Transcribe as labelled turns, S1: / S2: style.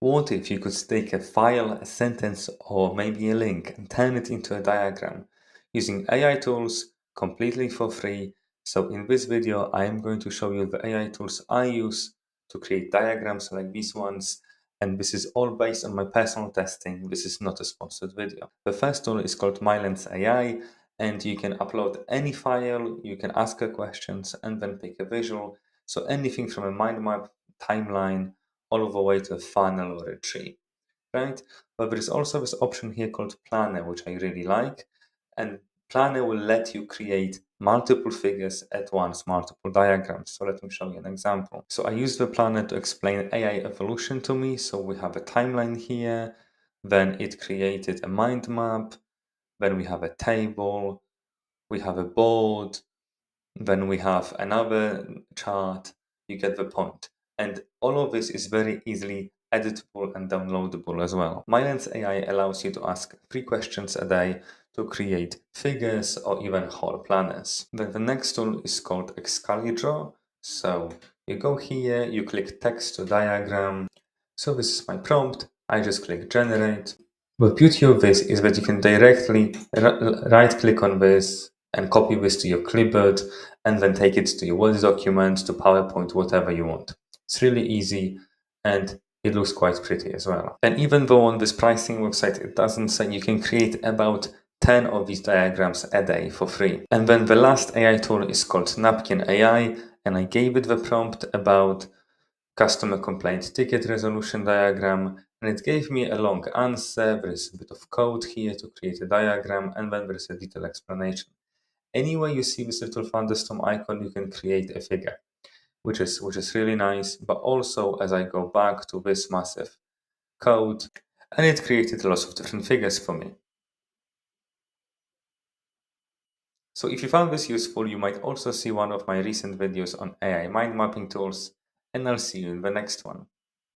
S1: What if you could take a file, a sentence, or maybe a link and turn it into a diagram using AI tools completely for free? So in this video, I am going to show you the AI tools I use to create diagrams like these ones. And this is all based on my personal testing. This is not a sponsored video. The first tool is called MyLens AI, and you can upload any file, you can ask her questions, and then pick a visual. So anything from a mind map, timeline, all the way to a funnel or a tree, right? But there is also this option here called Planner, which I really like. And Planner will let you create multiple figures at once, multiple diagrams. So let me show you an example. So I use the Planner to explain AI evolution to me. So we have a timeline here, then it created a mind map, then we have a table, we have a board, then we have another chart. You get the point. And all of this is very easily editable and downloadable as well. MyLens AI allows you to ask 3 questions a day to create figures or even whole planners. Then the next tool is called Excalidraw. So you go here, you click text to diagram. So this is my prompt. I just click generate. The beauty of this is that you can directly right click on this and copy this to your clipboard and then take it to your Word document, to PowerPoint, whatever you want. It's really easy and it looks quite pretty as well. And even though on this pricing website it doesn't say, you can create about 10 of these diagrams a day for free. And then the last AI tool is called Napkin AI, and I gave it the prompt about customer complaint ticket resolution diagram, and it gave me a long answer. There is a bit of code here to create a diagram, and then there is a detailed explanation. Anywhere you see this little thunderstorm icon, you can create a figure, which is really nice. But also, as I go back to this massive code, and it created lots of different figures for me. So if you found this useful, you might also see one of my recent videos on AI mind mapping tools, and I'll see you in the next one.